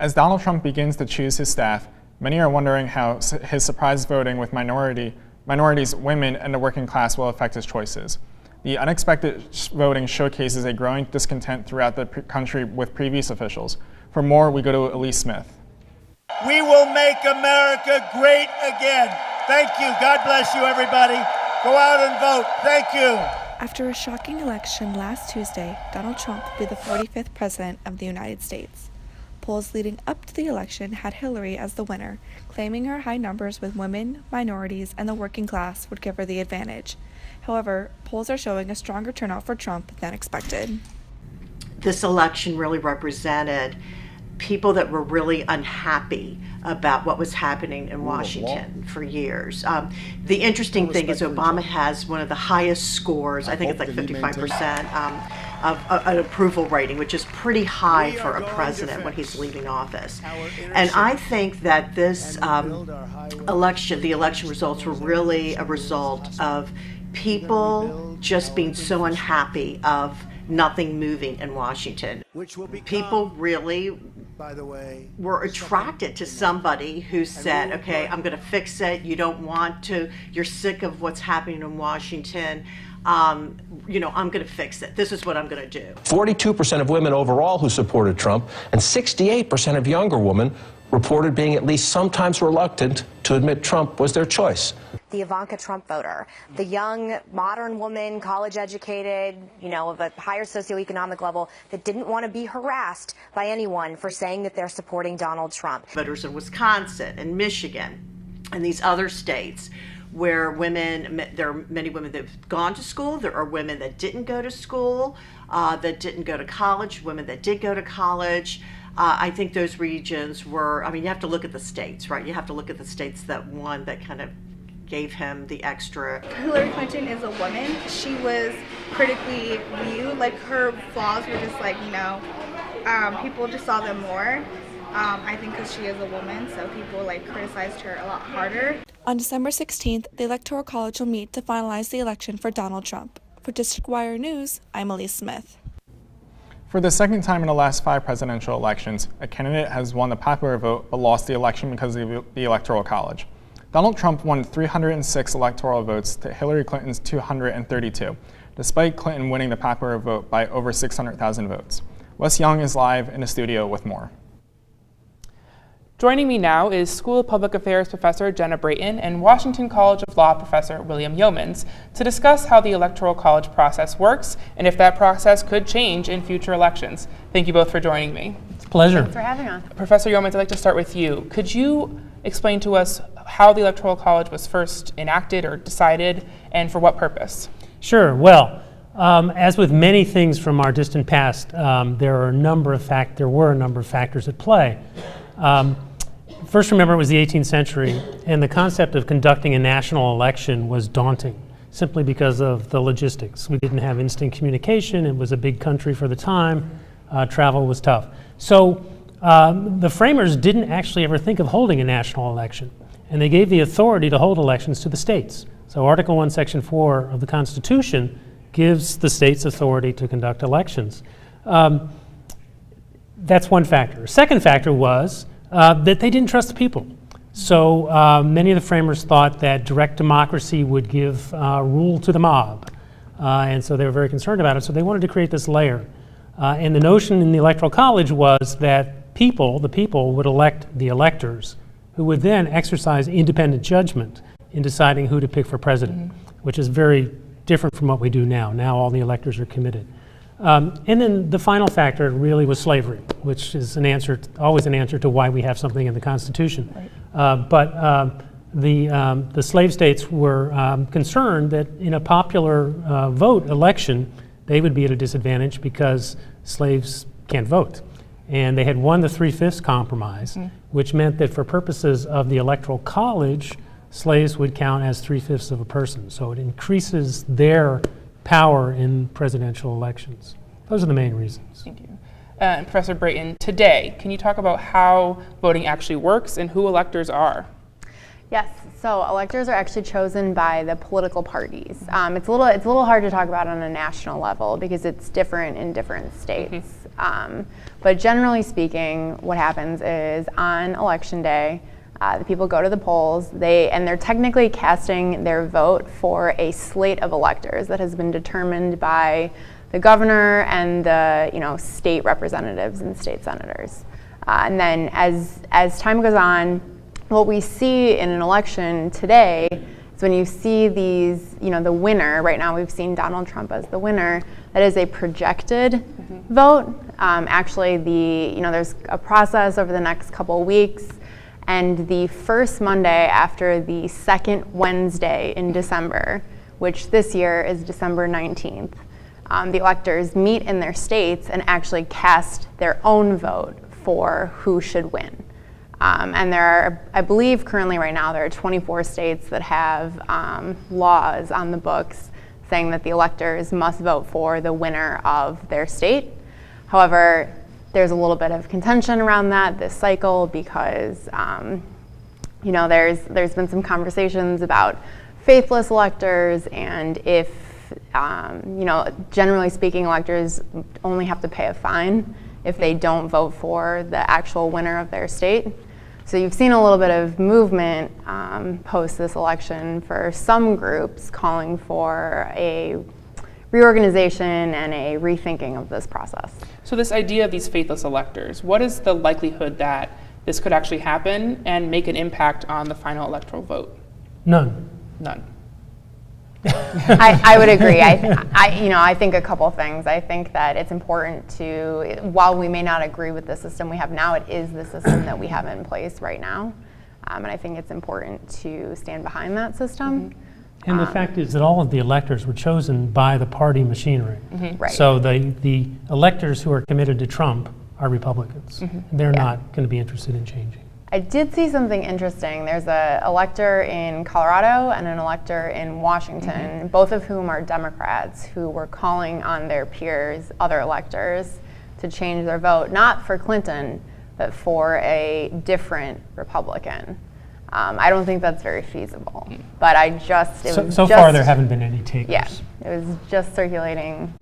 As Donald Trump begins to choose his staff, many are wondering how his surprise voting with minorities, women, and the working class will affect his choices. The unexpected voting showcases a growing discontent throughout the country with previous officials. For more, we go to Elise Smith. We will make America great again. Thank you. God bless you, everybody. Go out and vote. Thank you. After a shocking election last Tuesday, Donald Trump will be the 45th president of the United States. Polls leading up to the election had Hillary as the winner, claiming her high numbers with women, minorities, and the working class would give her the advantage. However, polls are showing a stronger turnout for Trump than expected. This election really represented people that were really unhappy about what was happening in Washington for years. The interesting thing is Obama has one of the highest scores, I think it's like 55%, of an approval rating, which is pretty high for a president when he's leaving office. And I think that this election, the election results were really a result of people just being so unhappy of nothing moving in Washington. People really were attracted to somebody who said, okay, I'm going to fix it. You don't want to, you're sick of what's happening in Washington. I'm going to fix it. This is what I'm going to do. 42% of women overall who supported Trump, and 68% of younger women reported being at least sometimes reluctant to admit Trump was their choice. The Ivanka Trump voter, the young, modern woman, college-educated, of a higher socioeconomic level, that didn't want to be harassed by anyone for saying that they're supporting Donald Trump. Voters in Wisconsin and Michigan and these other states where there are many women that have gone to school, there are women that didn't go to school, that didn't go to college, women that did go to college. I think those regions were, you have to look at the states, right? You have to look at the states that won, that kind of gave him the extra. Hillary Clinton is a woman. She was critically viewed, like her flaws were just people just saw them more. I think because she is a woman, so people criticized her a lot harder. On December 16th, the Electoral College will meet to finalize the election for Donald Trump. For District Wire News, I'm Elise Smith. For the second time in the last 5 presidential elections, a candidate has won the popular vote but lost the election because of the Electoral College. Donald Trump won 306 electoral votes to Hillary Clinton's 232, despite Clinton winning the popular vote by over 600,000 votes. Wes Young is live in the studio with more. Joining me now is School of Public Affairs Professor Jenna Brayton and Washington College of Law Professor William Yeomans to discuss how the Electoral College process works and if that process could change in future elections. Thank you both for joining me. It's a pleasure. Thanks for having us. Professor Yeomans, I'd like to start with you. Could you explain to us how the Electoral College was first enacted or decided and for what purpose? Sure. Well, as with many things from our distant past, there were a number of factors at play. First, remember, it was the 18th century, and the concept of conducting a national election was daunting, simply because of the logistics. We didn't have instant communication. It was a big country for the time. Travel was tough. So the framers didn't actually ever think of holding a national election, and they gave the authority to hold elections to the states. So Article 1, Section 4 of the Constitution gives the states authority to conduct elections. That's one factor. A second factor was that they didn't trust the people. So many of the framers thought that direct democracy would give rule to the mob. And so they were very concerned about it. So they wanted to create this layer. And the notion in the Electoral College was that the people would elect the electors, who would then exercise independent judgment in deciding who to pick for president, which is very different from what we do now. Now all the electors are committed. And then the final factor really was slavery, which is always an answer to why we have something in the Constitution. Right. But the slave states were concerned that in a popular vote election, they would be at a disadvantage because slaves can't vote. And they had won the 3/5 compromise, which meant that for purposes of the Electoral College, slaves would count as 3/5 of a person. So it increases their power in presidential elections. Those are the main reasons. Thank you. Professor Brayton, today, can you talk about how voting actually works and who electors are? Yes, so electors are actually chosen by the political parties. It's a little hard to talk about on a national level because it's different in different states. But generally speaking, what happens is on election day, the people go to the polls, and they're technically casting their vote for a slate of electors that has been determined by the governor and the state representatives and state senators. And then as time goes on, what we see in an election today is when you see these, the winner, right now we've seen Donald Trump as the winner, that is a projected vote. Actually, there's a process over the next couple of weeks, and the first Monday after the second Wednesday in December, which this year is December 19th, the electors meet in their states and actually cast their own vote for who should win. And there are, I believe currently right now, there are 24 states that have laws on the books saying that the electors must vote for the winner of their state. However, there's a little bit of contention around that this cycle because there's been some conversations about faithless electors, and if generally speaking, electors only have to pay a fine if they don't vote for the actual winner of their state. So you've seen a little bit of movement post this election for some groups calling for a reorganization and a rethinking of this process. So this idea of these faithless electors, what is the likelihood that this could actually happen and make an impact on the final electoral vote? None. None. I would agree. I think a couple things. I think that it's important to, while we may not agree with the system we have now, it is the system that we have in place right now. And I think it's important to stand behind that system. And the fact is that all of the electors were chosen by the party machinery. Right. So the electors who are committed to Trump are Republicans. They're not going to be interested in changing. I did see something interesting. There's an elector in Colorado and an elector in Washington, both of whom are Democrats, who were calling on their peers, other electors, to change their vote, not for Clinton, but for a different Republican. I don't think that's very feasible, but so far there haven't been any takers. Yeah, it was just circulating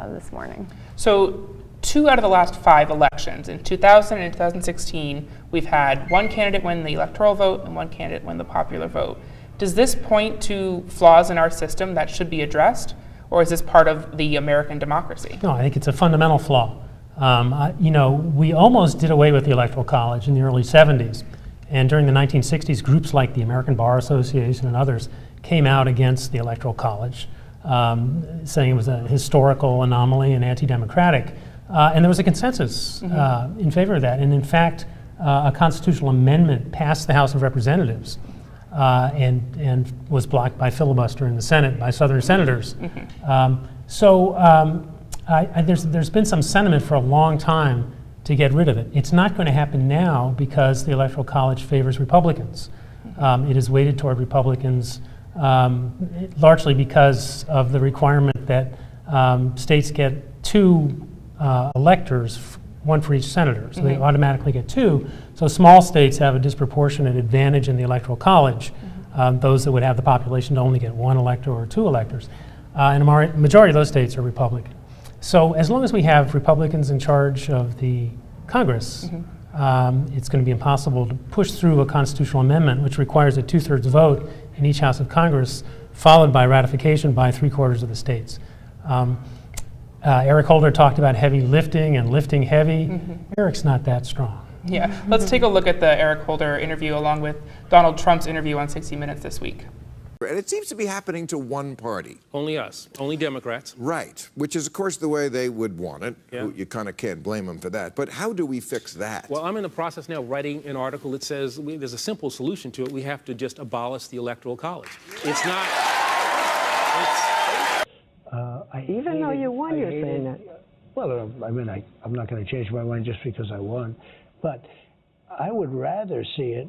this morning. So 2 out of the last 5 elections, in 2000 and 2016, we've had one candidate win the electoral vote and one candidate win the popular vote. Does this point to flaws in our system that should be addressed, or is this part of the American democracy? No, I think it's a fundamental flaw. We almost did away with the Electoral College in the early 70s. And during the 1960s, groups like the American Bar Association and others came out against the Electoral College, saying it was a historical anomaly and anti-democratic. And there was a consensus in favor of that. And in fact, a constitutional amendment passed the House of Representatives and was blocked by filibuster in the Senate by Southern senators. There's been some sentiment for a long time to get rid of it. It's not going to happen now because the Electoral College favors Republicans. It is weighted toward Republicans largely because of the requirement that states get 2 electors, 1 for each senator. So they automatically get 2. So small states have a disproportionate advantage in the Electoral College. Those that would have the population to only get 1 elector or 2 electors. And a majority of those states are Republican. So as long as we have Republicans in charge of the Congress, it's going to be impossible to push through a constitutional amendment which requires a 2/3 vote in each House of Congress, followed by ratification by 3/4 of the states. Eric Holder talked about heavy lifting and lifting heavy. Eric's not that strong. Yeah, let's take a look at the Eric Holder interview along with Donald Trump's interview on 60 Minutes this week. And it seems to be happening to one party. Only us, only Democrats. Right, which is, of course, the way they would want it. Yeah. You kind of can't blame them for that. But how do we fix that? Well, I'm in the process now writing an article that says there's a simple solution to it. We have to just abolish the Electoral College. It's not... Even though you won, you're saying that. Well, I mean, I'm not going to change my mind just because I won. But I would rather see it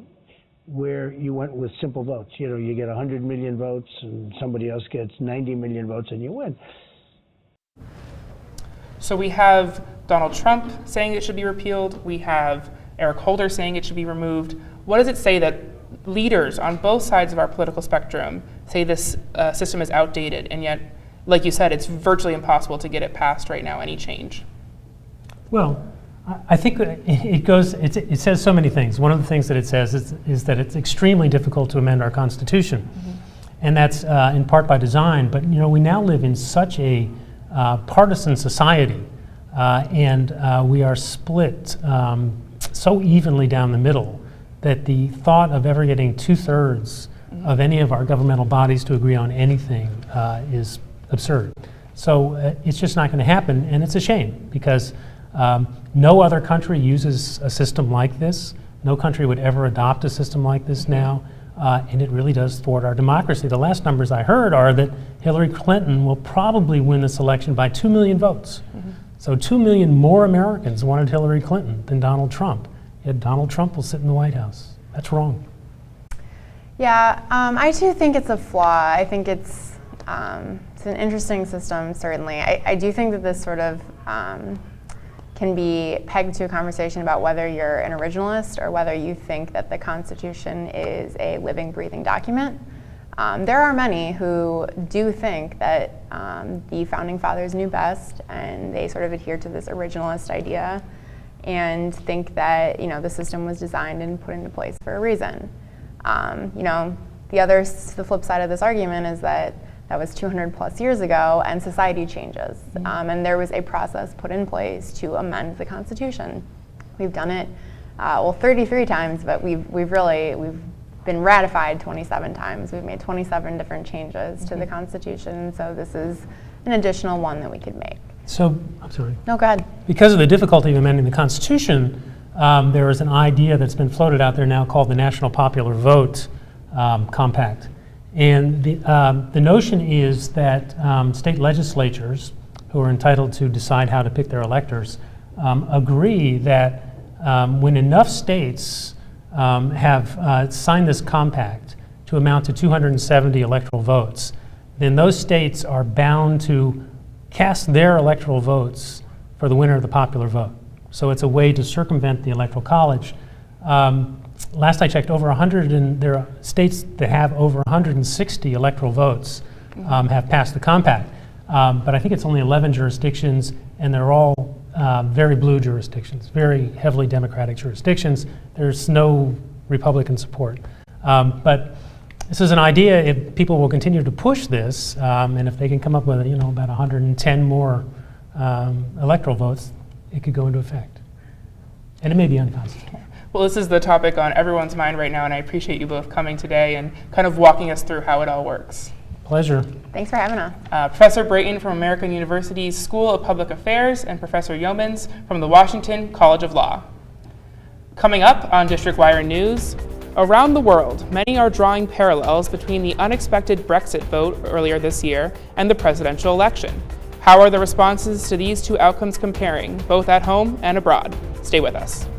where you went with simple votes. You get 100 million votes and somebody else gets 90 million votes and you win. So we have Donald Trump saying it should be repealed. We have Eric Holder saying it should be removed. What does it say that leaders on both sides of our political spectrum say this system is outdated, and yet, like you said, it's virtually impossible to get it passed right now, any change? Well, I think it says so many things. One of the things that it says is that it's extremely difficult to amend our Constitution. And that's in part by design. But we now live in such a partisan society, and we are split so evenly down the middle that the thought of ever getting 2/3 of any of our governmental bodies to agree on anything is absurd. So it's just not going to happen, and it's a shame because no other country uses a system like this. No country would ever adopt a system like this now, and it really does thwart our democracy. The last numbers I heard are that Hillary Clinton will probably win this election by 2 million votes. So 2 million more Americans wanted Hillary Clinton than Donald Trump, yet Donald Trump will sit in the White House. That's wrong. Yeah, I too think it's a flaw. I think it's an interesting system, certainly. I do think that this sort of can be pegged to a conversation about whether you're an originalist or whether you think that the Constitution is a living, breathing document. There are many who do think that the Founding Fathers knew best, and they sort of adhere to this originalist idea and think that the system was designed and put into place for a reason. The flip side of this argument is that was 200 plus years ago, and society changes. And there was a process put in place to amend the Constitution. We've done it, 33 times, but we've been ratified 27 times. We've made 27 different changes to the Constitution, so this is an additional one that we could make. So, I'm sorry. No, go ahead. Because of the difficulty of amending the Constitution, there is an idea that's been floated out there now called the National Popular Vote Compact. And the notion is that state legislatures, who are entitled to decide how to pick their electors, agree that when enough states have signed this compact to amount to 270 electoral votes, then those states are bound to cast their electoral votes for the winner of the popular vote. So it's a way to circumvent the Electoral College. Last I checked, there are states that have over 160 electoral votes have passed the compact. But I think it's only 11 jurisdictions, and they're all very blue jurisdictions, very heavily Democratic jurisdictions. There's no Republican support. But this is an idea. If people will continue to push this, and if they can come up with about 110 more electoral votes, it could go into effect. And it may be unconstitutional. Well, this is the topic on everyone's mind right now, and I appreciate you both coming today and kind of walking us through how it all works. Pleasure. Thanks for having us. Professor Brayton from American University's School of Public Affairs and Professor Yeomans from the Washington College of Law. Coming up on District Wire News, around the world, many are drawing parallels between the unexpected Brexit vote earlier this year and the presidential election. How are the responses to these two outcomes comparing, both at home and abroad? Stay with us.